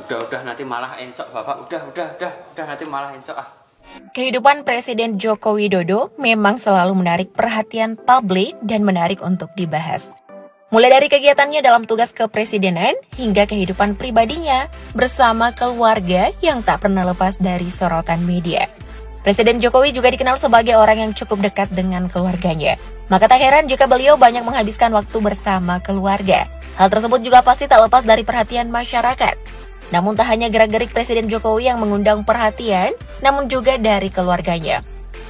Udah nanti malah encok Bapak. Udah nanti malah encok ah. Kehidupan Presiden Joko Widodo memang selalu menarik perhatian publik dan menarik untuk dibahas. Mulai dari kegiatannya dalam tugas kepresidenan hingga kehidupan pribadinya bersama keluarga yang tak pernah lepas dari sorotan media. Presiden Jokowi juga dikenal sebagai orang yang cukup dekat dengan keluarganya. Maka tak heran jika beliau banyak menghabiskan waktu bersama keluarga. Hal tersebut juga pasti tak lepas dari perhatian masyarakat. Namun tak hanya gerak-gerik Presiden Jokowi yang mengundang perhatian, namun juga dari keluarganya.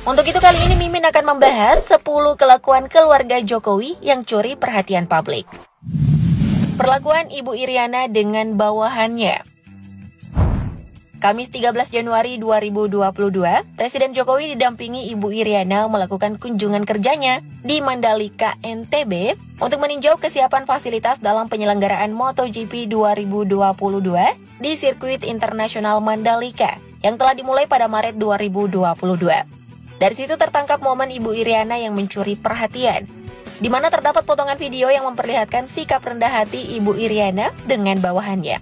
Untuk itu kali ini Mimin akan membahas 10 kelakuan keluarga Jokowi yang curi perhatian publik. Perlakuan Ibu Iriana dengan bawahannya. Kamis 13 Januari 2022, Presiden Jokowi didampingi Ibu Iriana melakukan kunjungan kerjanya di Mandalika, NTB untuk meninjau kesiapan fasilitas dalam penyelenggaraan MotoGP 2022 di sirkuit internasional Mandalika yang telah dimulai pada Maret 2022. Dari situ tertangkap momen Ibu Iriana yang mencuri perhatian, di mana terdapat potongan video yang memperlihatkan sikap rendah hati Ibu Iriana dengan bawahannya.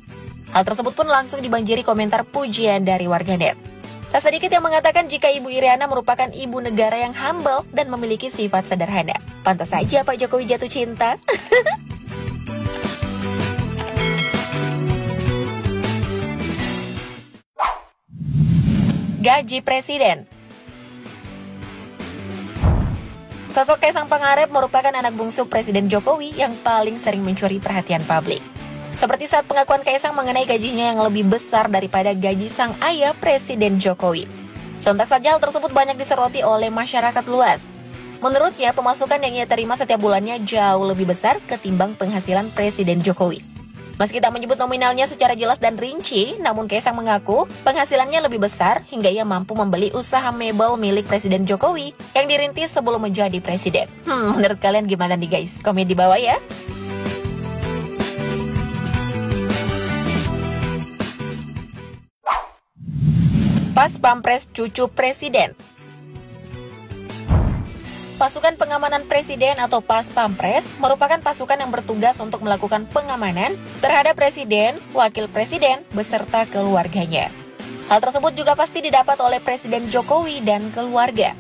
Hal tersebut pun langsung dibanjiri komentar pujian dari warganet. Tak sedikit yang mengatakan jika Ibu Iriana merupakan ibu negara yang humble dan memiliki sifat sederhana. Pantas saja Pak Jokowi jatuh cinta. Gaji Presiden. Sosok Kaisang Pangarep merupakan anak bungsu Presiden Jokowi yang paling sering mencuri perhatian publik. Seperti saat pengakuan Kaisang mengenai gajinya yang lebih besar daripada gaji sang ayah Presiden Jokowi. Sontak saja hal tersebut banyak disoroti oleh masyarakat luas. Menurutnya, pemasukan yang ia terima setiap bulannya jauh lebih besar ketimbang penghasilan Presiden Jokowi. Meski tak menyebut nominalnya secara jelas dan rinci, namun Kaisang mengaku penghasilannya lebih besar hingga ia mampu membeli usaha mebel milik Presiden Jokowi yang dirintis sebelum menjadi presiden. Menurut kalian gimana nih guys? Komen di bawah ya. Pas Pampres cucu Presiden. Pasukan Pengamanan Presiden atau Pas Pampres merupakan pasukan yang bertugas untuk melakukan pengamanan terhadap Presiden, Wakil Presiden, beserta keluarganya. Hal tersebut juga pasti didapat oleh Presiden Jokowi dan keluarga.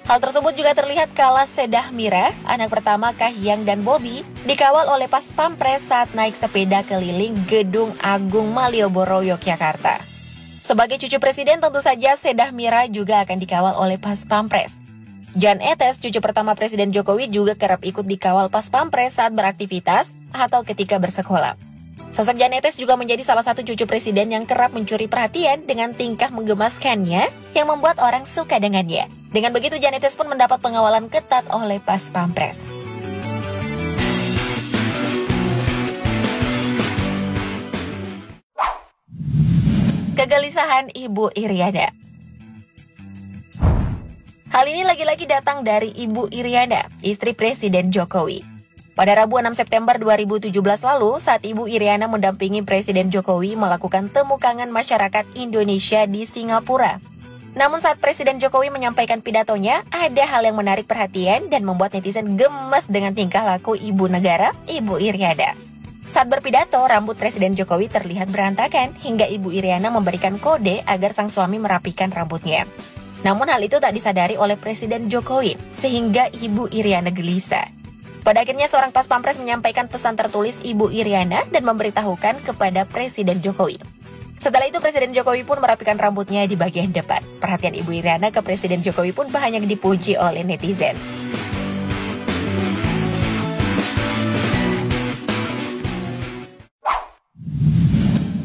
Hal tersebut juga terlihat kala Sedah Mira, anak pertama Kahiyang dan Bobi, dikawal oleh Pas Pampres saat naik sepeda keliling Gedung Agung Malioboro, Yogyakarta. Sebagai cucu presiden tentu saja Sedah Mira juga akan dikawal oleh Pas Pampres. Jan Etes, cucu pertama Presiden Jokowi juga kerap ikut dikawal Pas Pampres saat beraktivitas atau ketika bersekolah. Sosok Jan Etes juga menjadi salah satu cucu presiden yang kerap mencuri perhatian dengan tingkah menggemaskannya yang membuat orang suka dengannya. Dengan begitu Jan Etes pun mendapat pengawalan ketat oleh Pas Pampres. Kegelisahan Ibu Iriana. Hal ini lagi-lagi datang dari Ibu Iriana, istri Presiden Jokowi. Pada Rabu 6 September 2017 lalu, saat Ibu Iriana mendampingi Presiden Jokowi melakukan temu kangen masyarakat Indonesia di Singapura. Namun saat Presiden Jokowi menyampaikan pidatonya, ada hal yang menarik perhatian dan membuat netizen gemes dengan tingkah laku Ibu Negara, Ibu Iriana. Saat berpidato, rambut Presiden Jokowi terlihat berantakan hingga Ibu Iriana memberikan kode agar sang suami merapikan rambutnya. Namun hal itu tak disadari oleh Presiden Jokowi, sehingga Ibu Iriana gelisah. Pada akhirnya seorang Pas Pampres menyampaikan pesan tertulis Ibu Iriana dan memberitahukan kepada Presiden Jokowi. Setelah itu Presiden Jokowi pun merapikan rambutnya di bagian depan. Perhatian Ibu Iriana ke Presiden Jokowi pun banyak dipuji oleh netizen.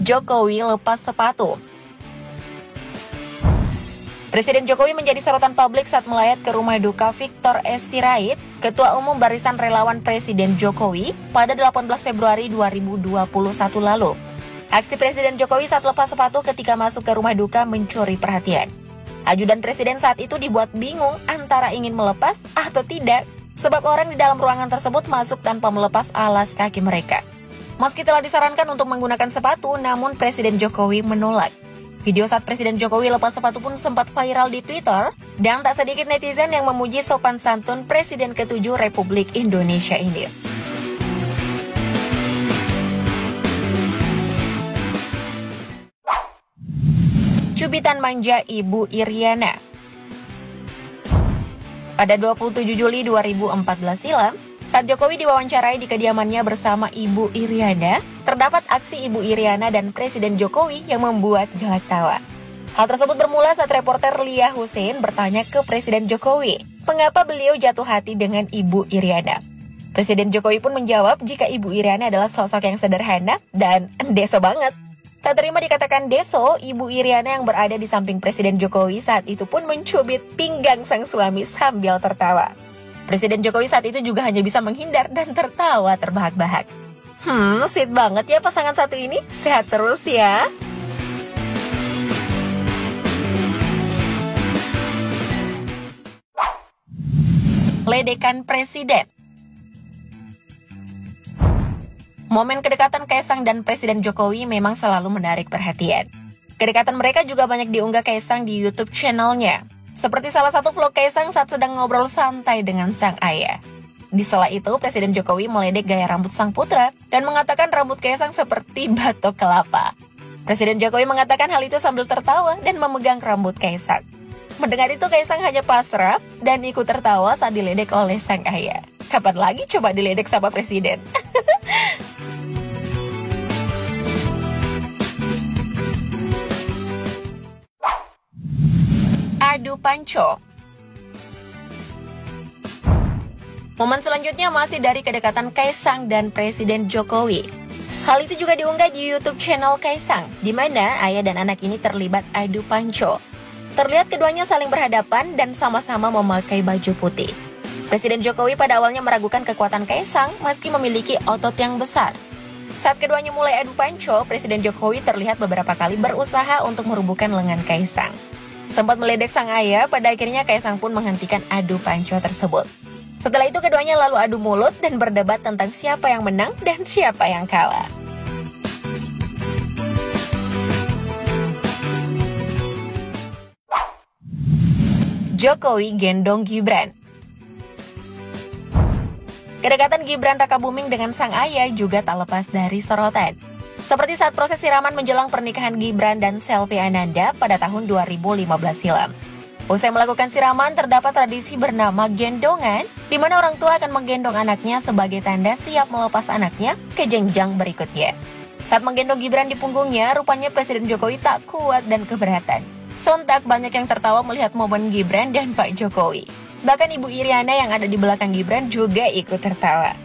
Jokowi lepas sepatu. Presiden Jokowi menjadi sorotan publik saat melayat ke rumah duka Victor S. Sirait, Ketua Umum Barisan Relawan Presiden Jokowi, pada 18 Februari 2021 lalu. Aksi Presiden Jokowi saat lepas sepatu ketika masuk ke rumah duka mencuri perhatian. Ajudan Presiden saat itu dibuat bingung antara ingin melepas atau tidak, sebab orang di dalam ruangan tersebut masuk tanpa melepas alas kaki mereka. Meski telah disarankan untuk menggunakan sepatu, namun Presiden Jokowi menolak. Video saat Presiden Jokowi lepas sepatu pun sempat viral di Twitter, dan tak sedikit netizen yang memuji sopan santun Presiden ke-7 Republik Indonesia ini. Cubitan manja Ibu Iriana. Pada 27 Juli 2014 silam, saat Jokowi diwawancarai di kediamannya bersama Ibu Iriana, terdapat aksi Ibu Iriana dan Presiden Jokowi yang membuat gelak tawa. Hal tersebut bermula saat reporter Lia Hussein bertanya ke Presiden Jokowi, mengapa beliau jatuh hati dengan Ibu Iriana. Presiden Jokowi pun menjawab jika Ibu Iriana adalah sosok yang sederhana dan deso banget. Tak terima dikatakan deso, Ibu Iriana yang berada di samping Presiden Jokowi saat itu pun mencubit pinggang sang suami sambil tertawa. Presiden Jokowi saat itu juga hanya bisa menghindar dan tertawa terbahak-bahak. Sweet banget ya pasangan satu ini. Sehat terus ya. Ledekan Presiden. Momen kedekatan Kaisang dan Presiden Jokowi memang selalu menarik perhatian. Kedekatan mereka juga banyak diunggah Kaisang di YouTube channelnya. Seperti salah satu vlog Kaisang saat sedang ngobrol santai dengan sang ayah. Di sela itu, Presiden Jokowi meledek gaya rambut sang putra dan mengatakan rambut Kaisang seperti batok kelapa. Presiden Jokowi mengatakan hal itu sambil tertawa dan memegang rambut Kaisang. Mendengar itu, Kaisang hanya pasrah dan ikut tertawa saat diledek oleh sang ayah. Kapan lagi coba diledek sama Presiden? Adu panco. Momen selanjutnya masih dari kedekatan Kaisang dan Presiden Jokowi. Hal itu juga diunggah di YouTube channel Kaisang, di mana ayah dan anak ini terlibat adu panco. Terlihat keduanya saling berhadapan dan sama-sama memakai baju putih. Presiden Jokowi pada awalnya meragukan kekuatan Kaisang meski memiliki otot yang besar. Saat keduanya mulai adu panco, Presiden Jokowi terlihat beberapa kali berusaha untuk merubuhkan lengan Kaisang. Sempat meledek sang ayah, pada akhirnya Kaisang pun menghentikan adu panco tersebut. Setelah itu keduanya lalu adu mulut dan berdebat tentang siapa yang menang dan siapa yang kalah. Jokowi gendong Gibran. Kedekatan Gibran Rakabuming dengan sang ayah juga tak lepas dari sorotan. Seperti saat proses siraman menjelang pernikahan Gibran dan Selvi Ananda pada tahun 2015 silam. Usai melakukan siraman, terdapat tradisi bernama gendongan, di mana orang tua akan menggendong anaknya sebagai tanda siap melepas anaknya ke jenjang berikutnya. Saat menggendong Gibran di punggungnya, rupanya Presiden Jokowi tak kuat dan keberatan. Sontak banyak yang tertawa melihat momen Gibran dan Pak Jokowi. Bahkan Ibu Iriana yang ada di belakang Gibran juga ikut tertawa.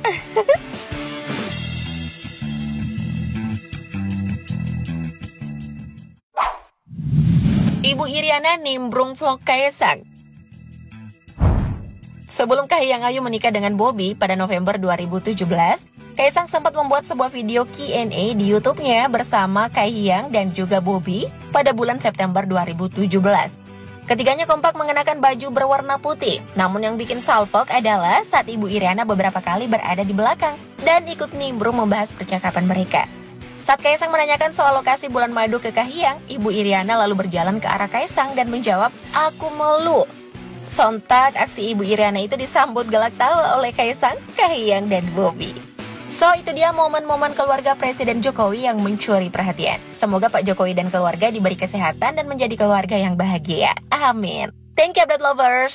Ibu Iriana nimbrung vlog Kaisang. Sebelum Kahiyang Ayu menikah dengan Bobby pada November 2017, Kaisang sempat membuat sebuah video Q&A di YouTube-nya bersama Kahiyang dan juga Bobby pada bulan September 2017. Ketiganya kompak mengenakan baju berwarna putih, namun yang bikin salpok adalah saat Ibu Iriana beberapa kali berada di belakang dan ikut nimbrung membahas percakapan mereka. Saat Kaisang menanyakan soal lokasi bulan madu ke Kahiyang, Ibu Iriana lalu berjalan ke arah Kaisang dan menjawab, "Aku melu." Sontak, aksi Ibu Iriana itu disambut gelak tawa oleh Kaisang, Kahiyang, dan Bobby. So, itu dia momen-momen keluarga Presiden Jokowi yang mencuri perhatian. Semoga Pak Jokowi dan keluarga diberi kesehatan dan menjadi keluarga yang bahagia. Amin. Thank you, update lovers.